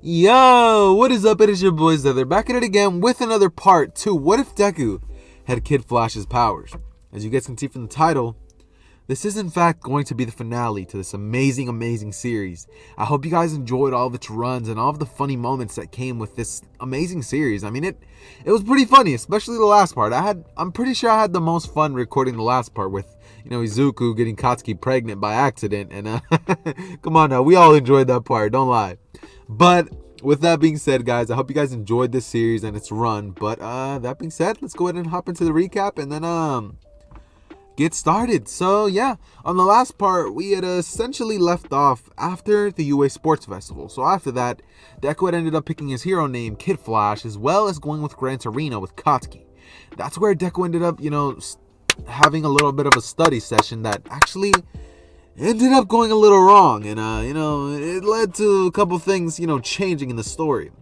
Yo, what is up? It is your boys They're back at it again with another part 2. What if Deku had Kid Flash's powers? As you guys can see from the title, this is in fact going to be the finale to this amazing series. I hope you guys enjoyed all of its runs and all of the funny moments that came with this amazing series. I mean, it was pretty funny, especially the last part. I'm pretty sure I had the most fun recording the last part with, Izuku getting Katsuki pregnant by accident. And come on now, we all enjoyed that part, don't lie. But with that being said, guys, I hope you guys enjoyed this series and its run. But that being said, let's go ahead and hop into the recap and then get started. So yeah, on the last part, we had essentially left off after the UA Sports Festival. So after that, Deku had ended up picking his hero name, Kid Flash, as well as going with Gran Torino with Katsuki. That's where Deku ended up, having a little bit of a study session that actually ended up going a little wrong. And, it led to a couple things, changing in the story.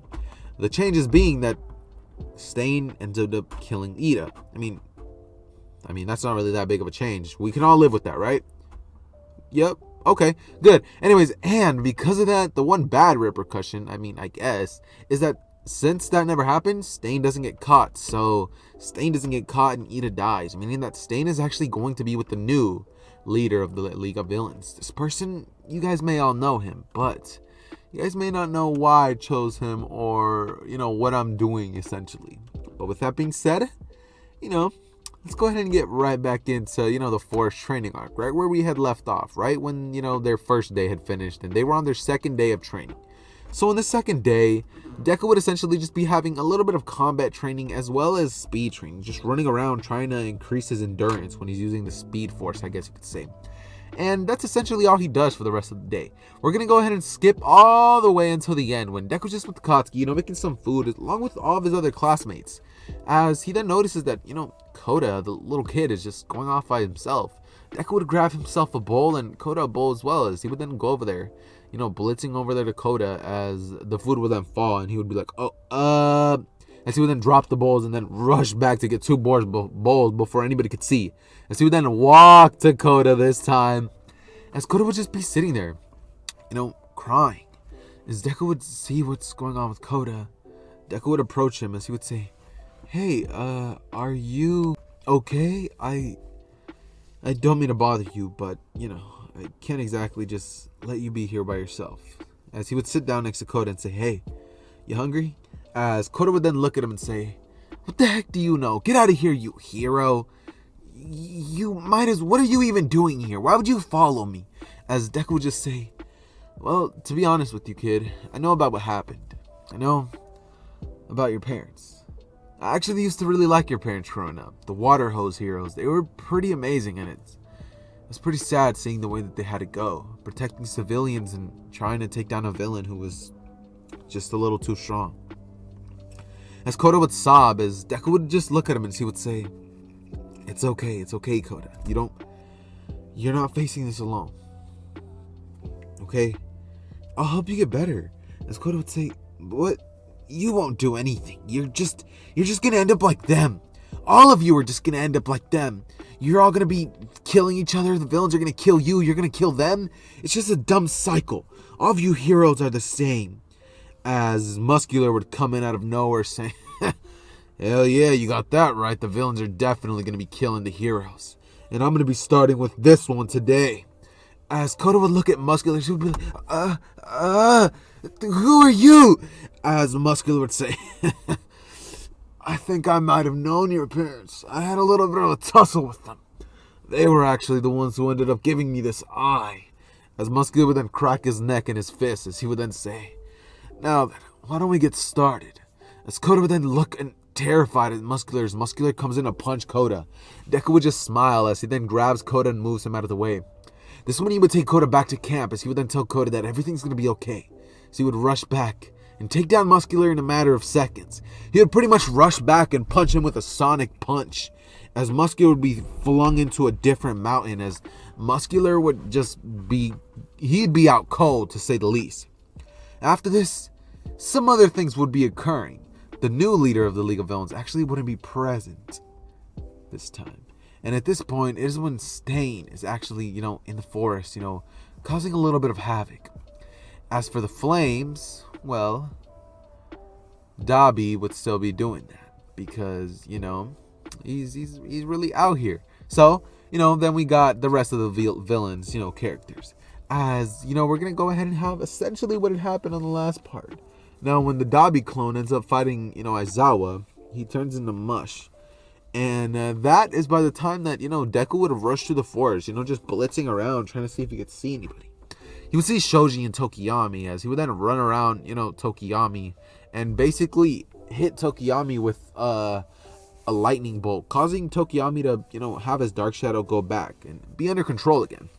The changes being that Stain ended up killing Ida. I mean, that's not really that big of a change. We can all live with that, right? Yep. Okay, good. Anyways, and because of that, the one bad repercussion, I guess, is that since that never happened, Stain doesn't get caught. So Stain doesn't get caught and Ida dies, meaning that Stain is actually going to be with the new leader of the League of Villains. This person, you guys may all know him, but you guys may not know why I chose him or, what I'm doing essentially. But with that being said, let's go ahead and get right back into, the Forest training arc, right where we had left off, right when, their first day had finished and they were on their second day of training. So on the second day, Deku would essentially just be having a little bit of combat training as well as speed training, just running around trying to increase his endurance when he's using the speed force, I guess you could say. And that's essentially all he does for the rest of the day. We're going to go ahead and skip all the way until the end when Deku's just with Katsuki, making some food along with all of his other classmates. As he then notices that, Koda, the little kid, is just going off by himself. Deku would grab himself a bowl and Koda a bowl as well, as he would then go over there, blitzing over there to Koda as the food would then fall and he would be like, as he would then drop the bowls and then rush back to get two bowls before anybody could see. As he would then walk to Koda this time, as Koda would just be sitting there, crying. As Deku would see what's going on with Koda, Deku would approach him as he would say, "Hey, are you okay? I don't mean to bother you, but, I can't exactly just let you be here by yourself." As he would sit down next to Koda and say, "Hey, you hungry?" As Koda would then look at him and say, "What the heck do you know? Get out of here, you hero. What are you even doing here? Why would you follow me?" As Deku would just say, "Well, to be honest with you, kid, I know about what happened. I know about your parents. I actually used to really like your parents growing up. The water hose heroes, they were pretty amazing, and it was pretty sad seeing the way that they had to go, protecting civilians and trying to take down a villain who was just a little too strong." As Koda would sob, as Deku would just look at him and he would say, it's okay, Koda. You're not facing this alone. Okay? I'll help you get better." As Koda would say, "What? You won't do anything. You're just gonna end up like them. All of you are just gonna end up like them. You're all gonna be killing each other. The villains are gonna kill you. You're gonna kill them. It's just a dumb cycle. All of you heroes are the same." As Muscular would come in out of nowhere saying, "Hell yeah, you got that right. The villains are definitely going to be killing the heroes. And I'm going to be starting with this one today." As Koda would look at Muscular, she would be like, "Who are you?" As Muscular would say, "I think I might have known your parents. I had a little bit of a tussle with them. They were actually the ones who ended up giving me this eye." As Muscular would then crack his neck in his fist, as he would then say, "Now then, why don't we get started?" As Koda would then look and terrified at Muscular, as Muscular comes in to punch Koda, Deku would just smile as he then grabs Koda and moves him out of the way. This is when he would take Koda back to camp, as he would then tell Koda that everything's going to be okay. So he would rush back and take down Muscular in a matter of seconds. He would pretty much rush back and punch him with a sonic punch, as Muscular would be flung into a different mountain, as Muscular would he'd be out cold to say the least. After this, some other things would be occurring. The new leader of the League of Villains actually wouldn't be present this time. And at this point, it is when Stain is actually, in the forest, causing a little bit of havoc. As for the flames, well, Dabi would still be doing that because, he's really out here. So, then we got the rest of the villains, characters. As, we're going to go ahead and have essentially what had happened on the last part. Now, when the Dabi clone ends up fighting, Aizawa, he turns into mush. And that is by the time that, Deku would have rushed through the forest, just blitzing around, trying to see if he could see anybody. He would see Shoji and Tokiyami, as he would then run around, Tokiyami, and basically hit Tokiyami with a lightning bolt, causing Tokiyami to, have his dark shadow go back and be under control again.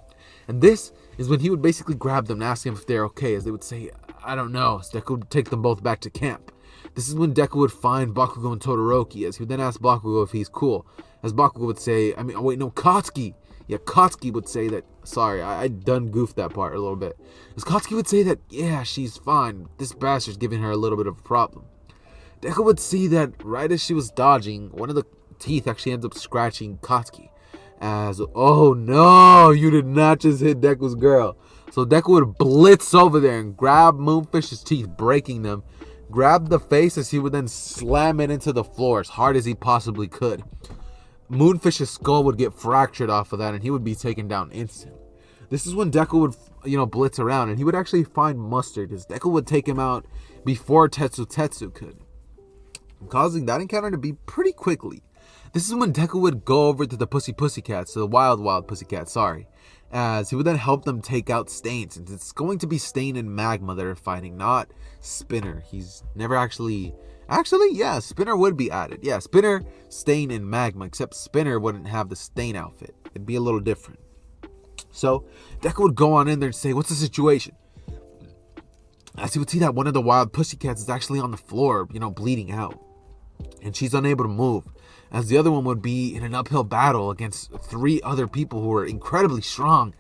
And this is when he would basically grab them and ask them if they're okay, as they would say, I don't know, as Deku would take them both back to camp. This is when Deku would find Bakugo and Todoroki, as he would then ask Bakugo if he's cool. As Bakugo would say, Katsuki. Yeah, Katsuki would say that, sorry, I done goofed that part a little bit. As Katsuki would say that, yeah, she's fine. This bastard's giving her a little bit of a problem. Deku would see that right as she was dodging, one of the teeth actually ends up scratching Katsuki. As, oh no, you did not just hit Deku's girl. So Deku would blitz over there and grab Moonfish's teeth, breaking them. Grab the face as he would then slam it into the floor as hard as he possibly could. Moonfish's skull would get fractured off of that and he would be taken down instantly. This is when Deku would, blitz around and he would actually find Mustard as Deku would take him out before Tetsu could, causing that encounter to be pretty quickly. This is when Deku would go over to the Pussycats, to the Wild Pussycats, sorry, as he would then help them take out Stain, since it's going to be Stain and Magma that are fighting, not Spinner. He's never actually, yeah, Spinner would be added. Yeah, Spinner, Stain, and Magma, except Spinner wouldn't have the Stain outfit. It'd be a little different. So Deku would go on in there and say, what's the situation? As he would see that one of the Wild Pussycats is actually on the floor, bleeding out. And she's unable to move, as the other one would be in an uphill battle against 3 other people who were incredibly strong.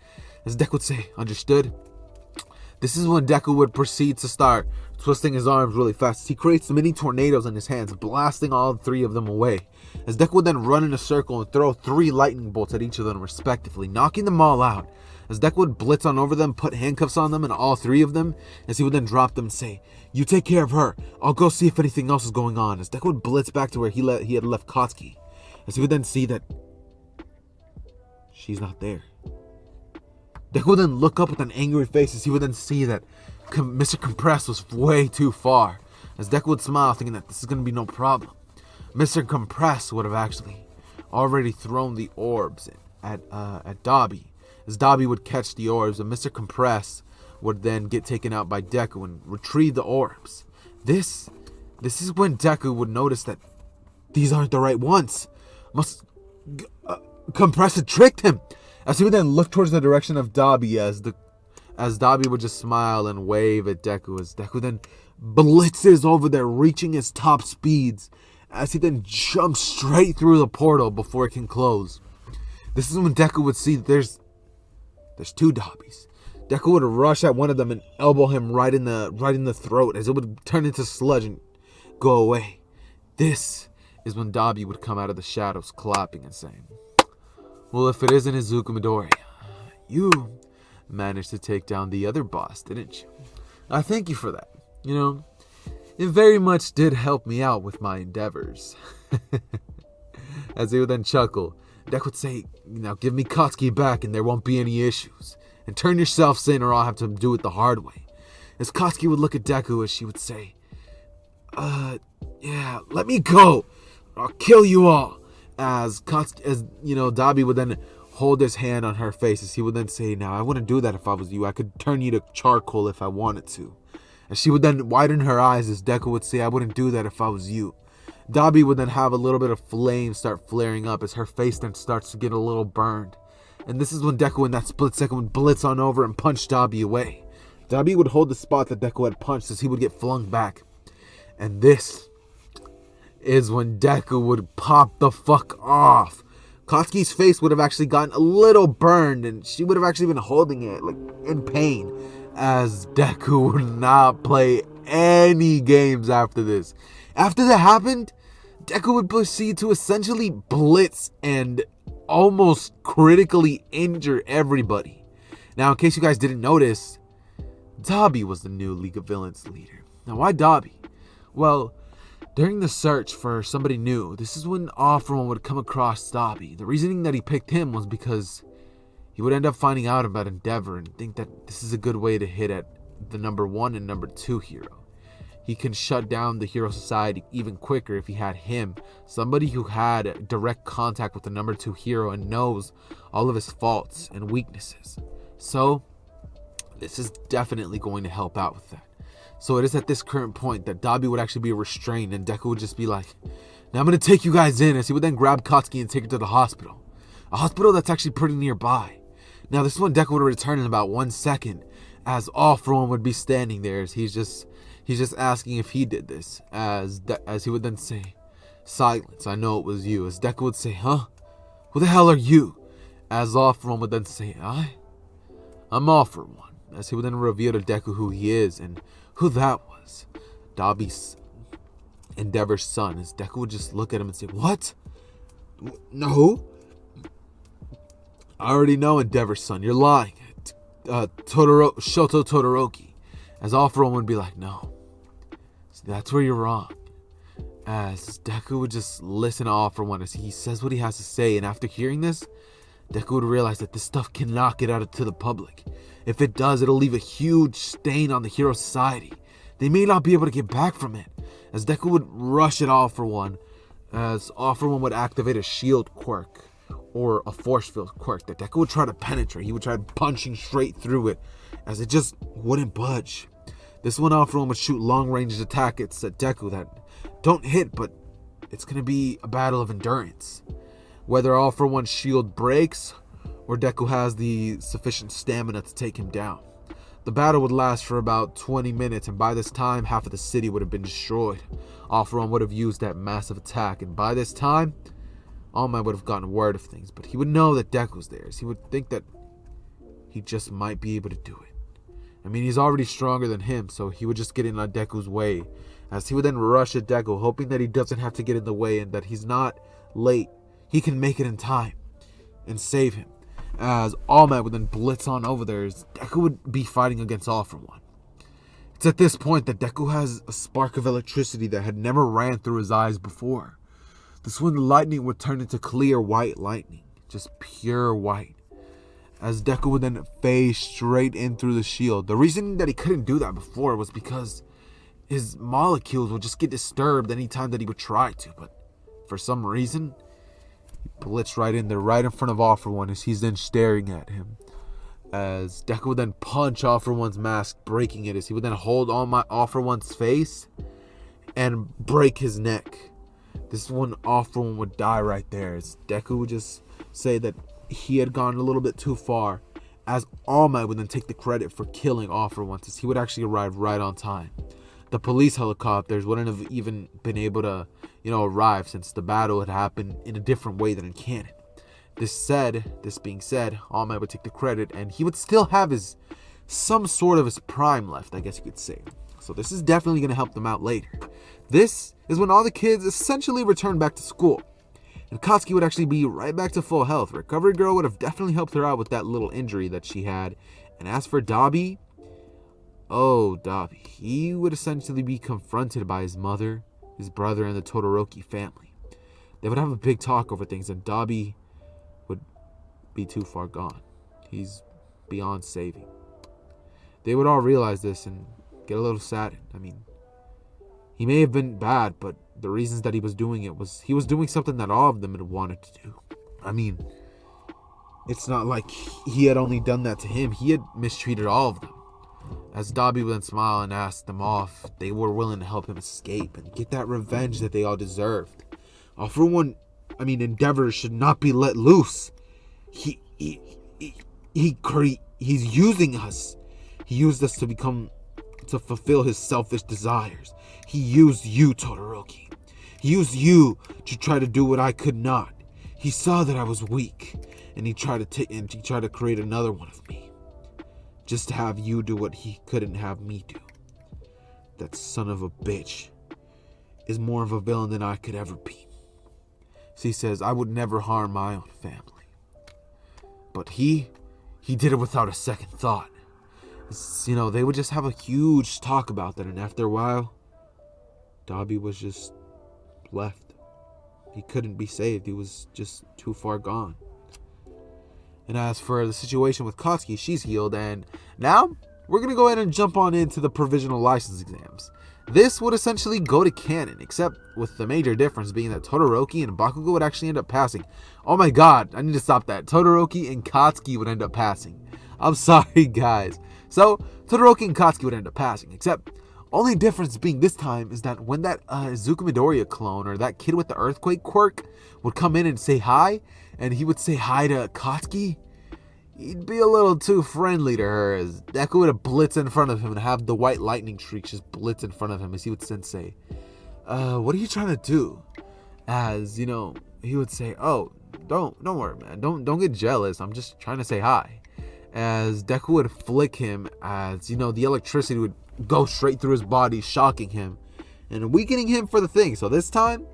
As Deku would say, understood? This is when Deku would proceed to start twisting his arms really fast. He creates mini tornadoes in his hands, blasting all 3 of them away. As Deku would then run in a circle and throw 3 lightning bolts at each of them respectively, knocking them all out. As Deku would blitz on over them, put handcuffs on them and all 3 of them, as he would then drop them and say, you take care of her, I'll go see if anything else is going on. As Deku would blitz back to where he had left Katsuki, as he would then see that she's not there. Deku would then look up with an angry face as he would then see that Mr. Compress was way too far. As Deku would smile, thinking that this is going to be no problem. Mr. Compress would have actually already thrown the orbs at Dabi. As Dabi would catch the orbs, and Mr. Compress would then get taken out by Deku and retrieve the orbs. This is when Deku would notice that these aren't the right ones. Compress had tricked him. As he would then look towards the direction of Dabi, as Dabi would just smile and wave at Deku, as Deku then blitzes over there, reaching his top speeds, as he then jumps straight through the portal before it can close. This is when Deku would see that there's 2 Dabis. Deku would rush at one of them and elbow him right in the throat, as it would turn into sludge and go away. This is when Dabi would come out of the shadows, clapping and saying, well, if it isn't Izuku Midori, you managed to take down the other boss, didn't you? I thank you for that. It very much did help me out with my endeavors. As he would then chuckle, Deku would say, now give me Katsuki back and there won't be any issues. And turn yourselves in or I'll have to do it the hard way. As Katsuki would look at Deku as she would say, yeah, let me go. I'll kill you all. As Dabi would then hold his hand on her face as he would then say, now I wouldn't do that if I was you. I could turn you to charcoal if I wanted to. And she would then widen her eyes as Deku would say, I wouldn't do that if I was you. Dabi would then have a little bit of flame start flaring up as her face then starts to get a little burned. And this is when Deku in that split second would blitz on over and punch Dabi away. Dabi would hold the spot that Deku had punched as he would get flung back. And this is when Deku would pop the fuck off. Katsuki's face would have actually gotten a little burned and she would have actually been holding it like in pain, as Deku would not play any games after this. After that happened, Deku would proceed to essentially blitz and almost critically injure everybody. Now, in case you guys didn't notice, Dobby was the new League of Villains leader. Now, why Dobby? Well, during the search for somebody new, this is when All For One would come across Dobby. The reasoning that he picked him was because he would end up finding out about Endeavor and think that this is a good way to hit at the number 1 and number 2 hero. He can shut down the Hero Society even quicker if he had him, somebody who had direct contact with the number 2 hero and knows all of his faults and weaknesses. So, this is definitely going to help out with that. So it is at this current point that Dobby would actually be restrained and Deku would just be like, now I'm going to take you guys in, as he would then grab Katsuki and take her to the hospital. A hospital that's actually pretty nearby. Now this is when Deku would return in about 1 second, as All For One would be standing there, as he's just asking if he did this, as he would then say, silence, I know it was you, as Deku would say, huh? Who the hell are you? As All For One would then say, I'm All For One, as he would then reveal to Deku who he is and who that was. Dobby's Endeavor's son, as Deku would just look at him and say, what? No? I already know Endeavor's son, you're lying. Shoto Todoroki. As All For One would be like, no. So that's where you're wrong. As Deku would just listen to All For One as he says what he has to say, and after hearing this, Deku would realize that this stuff cannot get out to the public. If it does, it'll leave a huge stain on the Hero Society. They may not be able to get back from it. As Deku would rush at All For One, as All For One would activate a shield quirk, or a force field quirk that Deku would try to penetrate. He would try punching straight through it, as it just wouldn't budge. This one, All For One would shoot long-range attacks at Deku that don't hit, but it's going to be a battle of endurance. Whether All For One's shield breaks, or Deku has the sufficient stamina to take him down. The battle would last for about 20 minutes, and by this time, half of the city would have been destroyed. All For One would have used that massive attack, and by this time, All Might would have gotten word of things, but he would know that Deku's there, so he would think that he just might be able to do it. I mean, he's already stronger than him, so he would just get in on Deku's way, as he would then rush at Deku, hoping that he doesn't have to get in the way and that he's not late. He can make it in time and save him. As All Might would then blitz on over there, as Deku would be fighting against All For One. It's at this point that Deku has a spark of electricity that had never ran through his eyes before. This when the lightning would turn into clear white lightning, just pure white. As Deku would then phase straight in through the shield. The reason that he couldn't do that before was because his molecules would just get disturbed anytime that he would try to. But for some reason, he blitzed right in there, right in front of All For One, as he's then staring at him. As Deku would then punch All For One's mask, breaking it, as he would then hold All For One's face and break his neck. This is when All For One would die right there, as Deku would just say that he had gone a little bit too far, as All Might would then take the credit for killing All For One, since he would actually arrive right on time. The police helicopters wouldn't have even been able to, arrive, since the battle had happened in a different way than in canon. This being said, All Might would take the credit, and he would still have some sort of his prime left, I guess you could say. So this is definitely going to help them out later. This is when all the kids essentially return back to school. And Katsuki would actually be right back to full health. Recovery Girl would have definitely helped her out with that little injury that she had. And as for Dobby, he would essentially be confronted by his mother, his brother, and the Todoroki family. They would have a big talk over things, and Dobby would be too far gone. He's beyond saving. They would all realize this and get a little saddened. I mean, he may have been bad, but the reasons that he was doing it was he was doing something that all of them had wanted to do. I mean, it's not like he had only done that to him. He had mistreated all of them. As Dobby would then smile and ask them off, they were willing to help him escape and get that revenge that they all deserved. For one, Endeavor should not be let loose. He's using us. He used us to fulfill his selfish desires. He used you, Todoroki. He used you to try to do what I could not. He saw that I was weak, and he tried to create another one of me, just to have you do what he couldn't have me do. That son of a bitch is more of a villain than I could ever be. So he says, I would never harm my own family. But he did it without a second thought. They would just have a huge talk about that, and after a while, Dobby was just left. He couldn't be saved. He was just too far gone. And as for the situation with Katsuki, she's healed, and now we're going to go ahead and jump on into the provisional license exams. This would essentially go to canon, except with the major difference being that Todoroki and Bakugo would actually end up passing. Oh my god, I need to stop that. Todoroki and Katsuki would end up passing. I'm sorry, guys. So, Todoroki and Katsuki would end up passing, except only difference being this time is that when that Izuku Midoriya clone, or that kid with the earthquake quirk, would come in and say hi, and he would say hi to Katsuki, he'd be a little too friendly to her, as Deku would have blitz in front of him and have the white lightning streaks just blitz in front of him as he would sensei, what are you trying to do? As, he would say, oh, don't worry, man. Don't get jealous. I'm just trying to say hi. As Deku would flick him, as, the electricity would go straight through his body, shocking him and weakening him for the thing. So this time,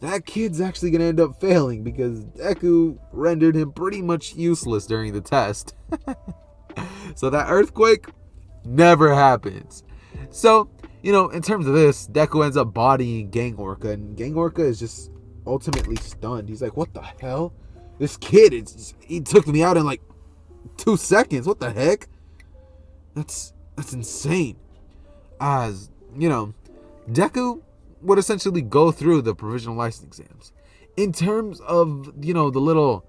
that kid's actually going to end up failing because Deku rendered him pretty much useless during the test. So that earthquake never happens. So, in terms of this, Deku ends up bodying Gang Orca, and Gang Orca is just ultimately stunned. He's like, what the hell? This kid, he took me out in like 2 seconds. What the heck? That's insane. As, Deku would essentially go through the provisional license exams. In terms of, the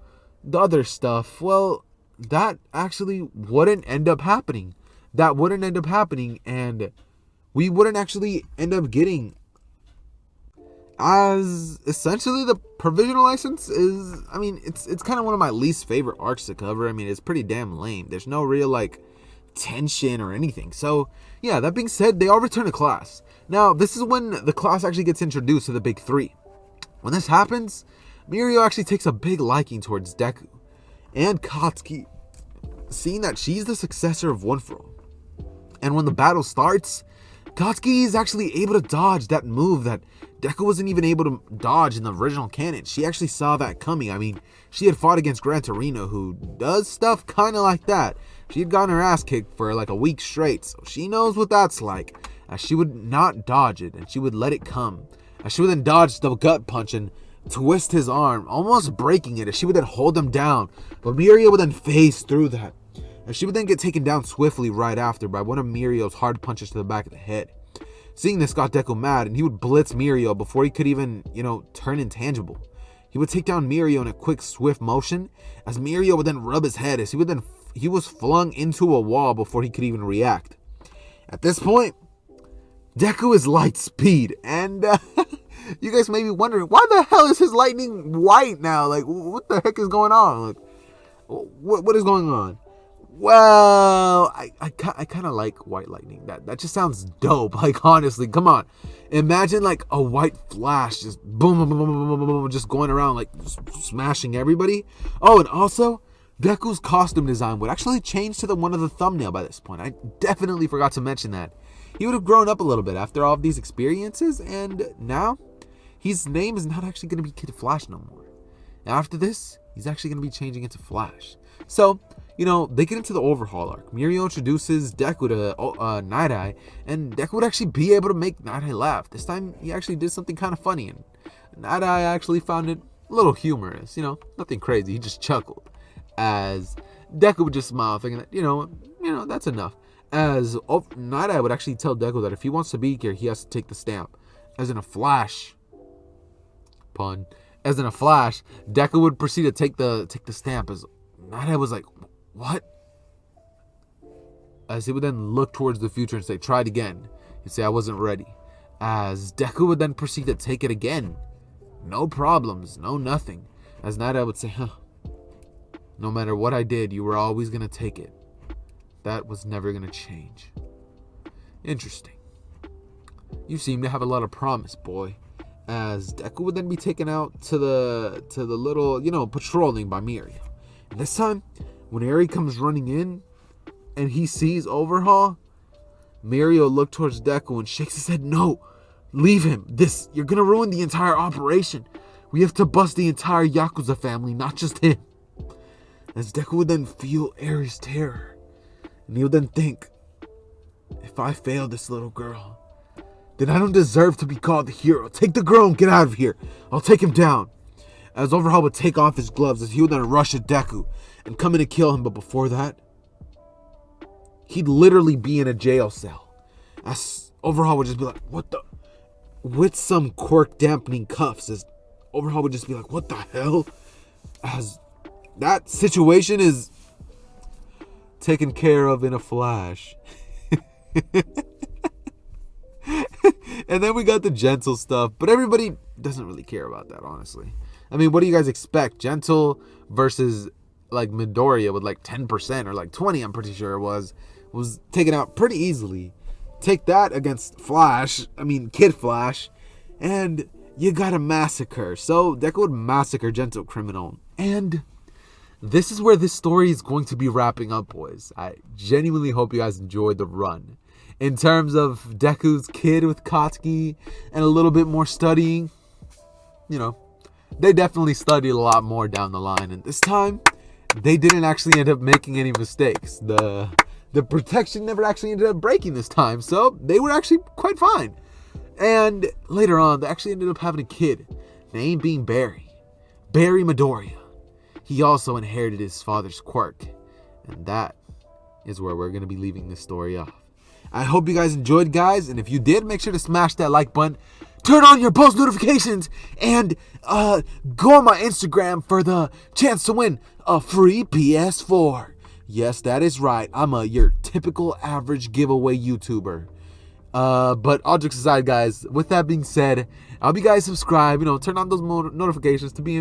other stuff, well, that actually wouldn't end up happening. That wouldn't end up happening, and we wouldn't actually end up getting, as essentially the provisional license is, it's kind of one of my least favorite arcs to cover. It's pretty damn lame. There's no real, tension or anything. So, yeah, that being said, they all return to class. Now, this is when the class actually gets introduced to the big three. When this happens, Mirio actually takes a big liking towards Deku and Katsuki, seeing that she's the successor of One For All. And when the battle starts, Katsuki is actually able to dodge that move that Deku wasn't even able to dodge in the original canon. She actually saw that coming. She had fought against Gran Torino, who does stuff kind of like that. She had gotten her ass kicked for like a week straight, so she knows what that's like. She would not dodge it, and she would let it come. She would then dodge the gut punch and twist his arm, almost breaking it, as she would then hold him down. But Mirio would then phase through that, and she would then get taken down swiftly right after by one of Mirio's hard punches to the back of the head. Seeing this got Deku mad, and he would blitz Mirio before he could even, turn intangible. He would take down Mirio in a quick, swift motion, as Mirio would then rub his head, as he was flung into a wall before he could even react. At this point, Deku is light speed, and you guys may be wondering, why the hell is his lightning white now? What the heck is going on? What is going on? Well, I kind of like white lightning. That just sounds dope. Honestly, come on. Imagine a white flash just boom, boom, boom, boom, boom, boom, boom, just going around smashing everybody. Oh, and also, Deku's costume design would actually change to the one of the thumbnail by this point. I definitely forgot to mention that. He would have grown up a little bit after all of these experiences, and now his name is not actually going to be Kid Flash no more. After this, he's actually going to be changing into Flash. So, they get into the overhaul arc. Mirio introduces Deku to Night Eye, and Deku would actually be able to make Night Eye laugh. This time, he actually did something kind of funny, and Night Eye actually found it a little humorous. Nothing crazy. He just chuckled, as Deku would just smile, thinking that, that's enough. As Night Eye would actually tell Deku that if he wants to be here, he has to take the stamp. As in a flash, Deku would proceed to take the stamp, as Night Eye was like, what? As he would then look towards the future and say, try it again. He'd say, I wasn't ready. As Deku would then proceed to take it again. No problems, no nothing. As Night Eye would say, no matter what I did, you were always going to take it. That was never going to change. Interesting. You seem to have a lot of promise, boy. As Deku would then be taken out to the little, patrolling by Mirio. And this time, when Eri comes running in and he sees Overhaul, Mirio looked towards Deku and shakes his head. No, leave him. You're going to ruin the entire operation. We have to bust the entire Yakuza family, not just him. As Deku would then feel Eri's terror. And he would then think, If I fail this little girl, then I don't deserve to be called the hero. Take the girl and get out of here. I'll take him down. As Overhaul would take off his gloves, as he would then rush at Deku and come in to kill him. But before that, he'd literally be in a jail cell. As Overhaul would just be like, what the? With some quirk dampening cuffs, as Overhaul would just be like, what the hell? As that situation is taken care of in a flash. And then we got the gentle stuff, but everybody doesn't really care about that, honestly. I mean, what do you guys expect? Gentle versus like Midoriya with like 10% or like 20, I'm pretty sure it was taken out pretty easily. Take that against Kid Flash, and you got a massacre. So Deku would massacre Gentle Criminal. And this is where this story is going to be wrapping up, boys. I genuinely hope you guys enjoyed the run. In terms of Deku's kid with Katsuki and a little bit more studying, they definitely studied a lot more down the line. And this time, they didn't actually end up making any mistakes. The protection never actually ended up breaking this time, so they were actually quite fine. And later on, they actually ended up having a kid, name being Barry Midoriya. He also inherited his father's quirk, and that is where we're going to be leaving this story off. I hope you guys enjoyed, guys, and if you did, make sure to smash that like button, turn on your post notifications, and go on my Instagram for the chance to win a free PS4. Yes, that is right. I'm your typical average giveaway YouTuber. But all jokes aside, guys, with that being said, I hope you guys subscribe, turn on those notifications to be,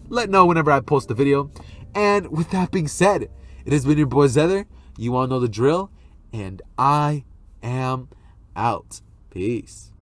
let know whenever I post a video. And with that being said, it has been your boy Zether. You all know the drill, and I am out. Peace.